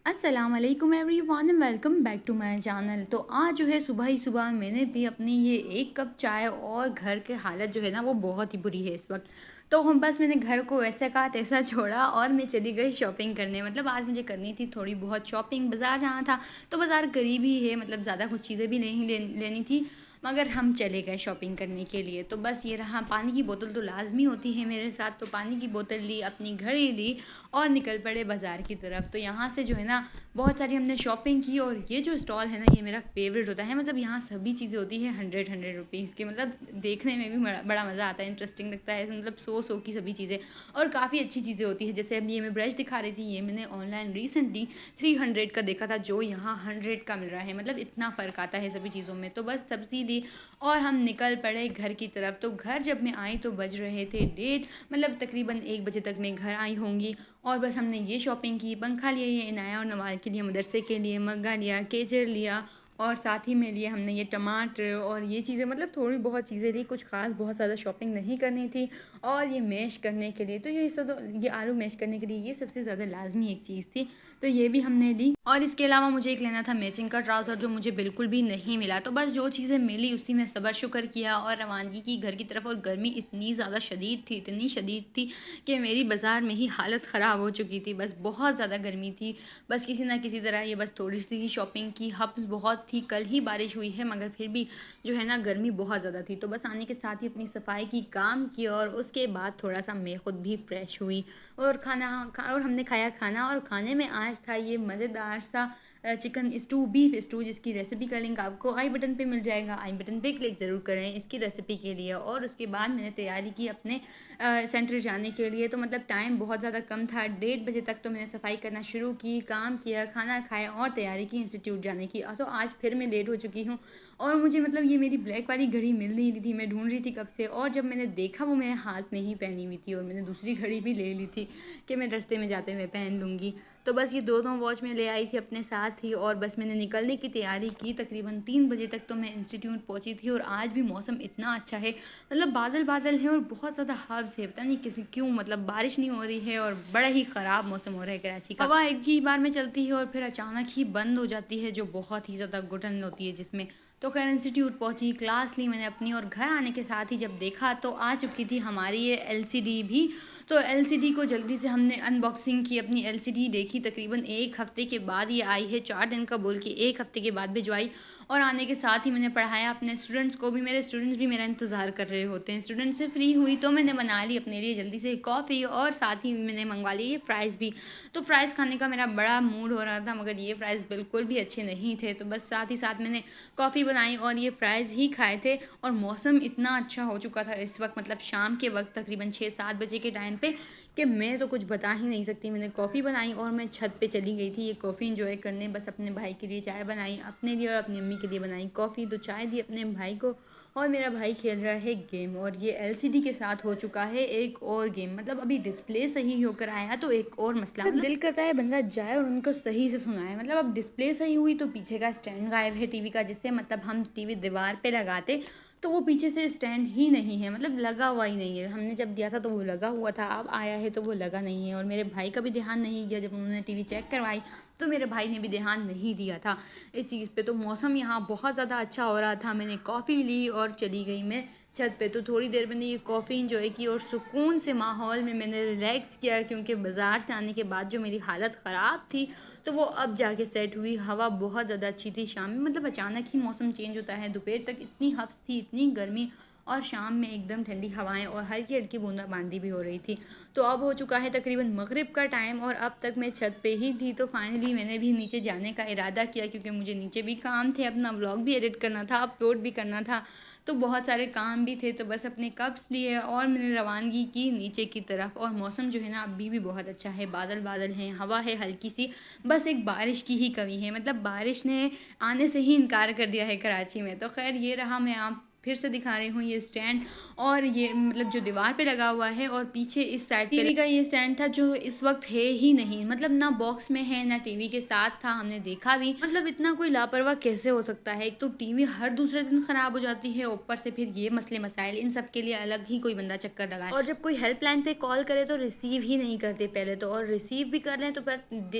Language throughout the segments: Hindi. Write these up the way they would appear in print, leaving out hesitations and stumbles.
अस्सलाम वालेकुम everyone and welcome back to my channel. तो आज जो है सुबह ही सुबह मैंने भी अपनी ये एक कप चाय और घर के हालत जो है ना वो बहुत ही बुरी है इस वक्त। तो हम बस मैंने घर को ऐसा कहा तैसा छोड़ा और मैं चली गई शॉपिंग करने। मतलब आज मुझे करनी थी थोड़ी बहुत शॉपिंग, बाज़ार जाना था। तो बाज़ार करीब ही है, मतलब ज़्यादा कुछ चीज़ें भी नहीं लेनी थी, मगर हम चले गए शॉपिंग करने के लिए। तो बस ये रहा, पानी की बोतल तो लाजमी होती है मेरे साथ, तो पानी की बोतल ली, अपनी घड़ी ली और निकल पड़े बाज़ार की तरफ। तो यहाँ से जो है ना बहुत सारी हमने शॉपिंग की। और ये जो स्टॉल है ना ये मेरा फेवरेट होता है। मतलब यहाँ सभी चीज़ें होती है 100 रुपीज़ की। मतलब देखने में भी बड़ा बड़ा मज़ा आता है, इंटरेस्टिंग लगता है। मतलब सौ की सभी चीज़ें और काफ़ी अच्छी चीज़ें होती है। जैसे अब ये मैं ब्रश दिखा रही थी, ये मैंने ऑनलाइन रिसेंटली 300 का देखा था, जो यहाँ 100 का मिल रहा है। मतलब इतना फ़र्क आता है सभी चीज़ों में। तो बस सब्ज़ी ली और हम निकल पड़े घर की तरफ। तो घर जब मैं आई तो बज रहे थे 1:30, मतलब तकरीबन 1 बजे तक मैं घर आई होंगी। और बस हमने ये शॉपिंग की, पंखा लिया ये इनाया और नवाल के लिए, मदरसे के लिए मग्गा लिया, केचर लिया और साथ ही में लिए हमने ये टमाटर और ये चीज़ें। मतलब थोड़ी बहुत चीज़ें ली, कुछ खास बहुत ज़्यादा शॉपिंग नहीं करनी थी। और ये मैश करने के लिए तो ये सब, ये आलू मैश करने के लिए ये सबसे ज़्यादा लाजमी एक चीज़ थी, तो ये भी हमने ली। और इसके अलावा मुझे एक लेना था मैचिंग का ट्राउज़र, जो मुझे बिल्कुल भी नहीं मिला। तो बस जो चीज़ें मिली उसी में सब्र शुक्र किया और रवानगी की घर की तरफ। और गर्मी इतनी ज़्यादा शदीद थी, इतनी शदीद थी कि मेरी बाज़ार में ही हालत ख़राब हो चुकी थी। बस बहुत ज़्यादा गर्मी थी। बस किसी ना किसी तरह ये बस थोड़ी सी ही शॉपिंग की। हब्स बहुत थी, कल ही बारिश हुई है मगर फिर भी जो है ना गर्मी बहुत ज़्यादा थी। तो बस आने के साथ ही अपनी सफाई की, काम की और उसके बाद थोड़ा सा मैं खुद भी फ्रेश हुई और और हमने खाया खाना। और खाने में आज था ये मज़ेदार सा चिकन स्टू, बीफ स्टू, जिसकी रेसिपी का लिंक आपको आई बटन पे मिल जाएगा। आई बटन पे क्लिक ज़रूर करें इसकी रेसिपी के लिए। और उसके बाद मैंने तैयारी की अपने सेंटर जाने के लिए। तो मतलब टाइम बहुत ज़्यादा कम था, 1:30 बजे तक तो मैंने सफाई करना शुरू की, काम किया, खाना खाया और तैयारी की इंस्टीट्यूट जाने की। तो आज फिर मैं लेट हो चुकी हूँ और मुझे मतलब ये मेरी ब्लैक वाली घड़ी मिल नहीं रही थी, मैं ढूंढ रही थी कब से। और जब मैंने देखा वो मेरे हाथ में ही पहनी हुई थी और मैंने दूसरी घड़ी भी ले ली थी कि मैं रास्ते में जाते हुए पहन लूँगी। तो बस ये दो वॉच मैं ले आई थी अपने साथ ही और बस मैंने निकलने की तैयारी की। तकरीबन 3 बजे तक तो मैं इंस्टीट्यूट पहुंची थी। और आज भी मौसम इतना अच्छा है, मतलब बादल बादल है और बहुत ज़्यादा हब्स है। पता नहीं किसी क्यों, मतलब बारिश नहीं हो रही है और बड़ा ही ख़राब मौसम हो रहा है कराची का। हवा एक ही बार में चलती है और फिर अचानक ही बंद हो जाती है, जो बहुत ही ज़्यादा घुटन होती है जिसमें। तो खैर इंस्टीट्यूट पहुंची, क्लास ली मैंने अपनी और घर आने के साथ ही जब देखा तो आ चुकी थी हमारी ये एलसीडी भी। तो एलसीडी को जल्दी से हमने अनबॉक्सिंग की, अपनी एलसीडी देखी। तकरीबन 1 हफ़्ते के बाद ये आई है, 4 दिन का बोल के 1 हफ़्ते के बाद भिजवाई। और आने के साथ ही मैंने पढ़ाया अपने स्टूडेंट्स को भी। मेरे स्टूडेंट्स भी मेरा इंतज़ार कर रहे होते हैं। स्टूडेंट से फ्री हुई तो मैंने बना ली अपने लिए जल्दी से कॉफ़ी और साथ ही मैंने मंगवा ली ये फ़्राइज़ भी। तो फ़्राइज़ खाने का मेरा बड़ा मूड हो रहा था मगर ये फ़्राइज़ बिल्कुल भी अच्छे नहीं थे। तो बस साथ ही साथ मैंने कॉफ़ी बनाई और ये फ़्राइज़ ही खाए थे। और मौसम इतना अच्छा हो चुका था इस वक्त, मतलब शाम के वक्त तकरीबन 6-7 बजे के टाइम पे, कि मैं तो कुछ बता ही नहीं सकती। मैंने कॉफ़ी बनाई और मैं छत पे चली गई थी ये कॉफ़ी इंजॉय करने। बस अपने भाई के लिए चाय बनाई, अपने लिए और अपनी अम्मी के लिए बनाई कॉफ़ी। तो चाय दी अपने भाई को और मेरा भाई खेल रहा है गेम। और ये एलसीडी के साथ हो चुका है एक और गेम, मतलब अभी डिस्प्ले सही होकर आया तो एक और मसला। मतलब दिल करता है बंदा जाए और उनको सही से सुनाए। मतलब अब डिस्प्ले सही हुई तो पीछे का स्टैंड गायब है टीवी का, जिससे मतलब हम टीवी दीवार पे लगाते तो वो पीछे से स्टैंड ही नहीं है, मतलब लगा हुआ ही नहीं है। हमने जब दिया था तो वो लगा हुआ था, अब आया है तो वो लगा नहीं है। और मेरे भाई का भी ध्यान नहीं गया जब उन्होंने टीवी चेक करवाई, तो मेरे भाई ने भी ध्यान नहीं दिया था इस चीज़ पे। तो मौसम यहाँ बहुत ज़्यादा अच्छा हो रहा था। मैंने कॉफ़ी ली और चली गई मैं छत पे। तो थोड़ी देर मैंने ये कॉफ़ी इंजॉय की और सुकून से माहौल में मैंने रिलैक्स किया, क्योंकि बाज़ार से आने के बाद जो मेरी हालत ख़राब थी तो वो अब जाके सेट हुई। हवा बहुत ज़्यादा अच्छी थी शाम में, मतलब अचानक ही मौसम चेंज होता है। दोपहर तक इतनी हब्स थी, इतनी गर्मी, और शाम में एकदम ठंडी हवाएं और हल्की हल्की बूंदाबांदी भी हो रही थी। तो अब हो चुका है तकरीबन मगरिब का टाइम और अब तक मैं छत पे ही थी। तो फाइनली मैंने भी नीचे जाने का इरादा किया, क्योंकि मुझे नीचे भी काम थे, अपना व्लॉग भी एडिट करना था, अपलोड भी करना था, तो बहुत सारे काम भी थे। तो बस अपने कप्स लिए और मैंने रवानगी की नीचे की तरफ। और मौसम जो है ना अभी भी बहुत अच्छा है, बादल बादल हैं, हवा है हल्की सी। बस एक बारिश की ही कमी है, मतलब बारिश ने आने से ही इनकार कर दिया है कराची में। तो खैर ये रहा, मैं आप फिर से दिखा रही हूँ ये स्टैंड, और ये मतलब जो दीवार पे लगा हुआ है, और पीछे इस साइड टीवी का ये स्टैंड था जो इस वक्त है ही नहीं, मतलब ना बॉक्स में है ना टीवी के साथ था। हमने देखा भी, मतलब इतना कोई लापरवाह कैसे हो सकता है। एक तो टीवी हर दूसरे दिन खराब हो जाती है, ऊपर से फिर ये मसले मसाइल, इन सब के लिए अलग ही कोई बंदा चक्कर लगाए। और जब कोई हेल्पलाइन पे कॉल करे तो रिसीव ही नहीं करते पहले तो, और रिसीव भी कर लें तो पर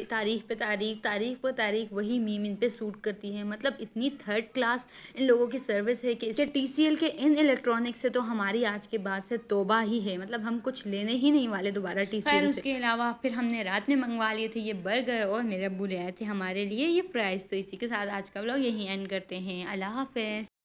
तारीख पे तारीख, तारीख पर तारीख, वही मीम इन पे सूट करती है। मतलब इतनी थर्ड क्लास इन लोगों की सर्विस है कि टीसीएल के इन इलेक्ट्रॉनिक्स से तो हमारी आज के बाद से तौबा ही है। मतलब हम कुछ लेने ही नहीं वाले दोबारा टीसीएल से। उसके अलावा फिर हमने रात में मंगवा लिए थे ये बर्गर, और मेरे अब्बू ले आए थे हमारे लिए ये फ्राइज। तो इसी के साथ आज का व्लॉग यहीं एंड करते हैं। अल्लाह हाफिज़।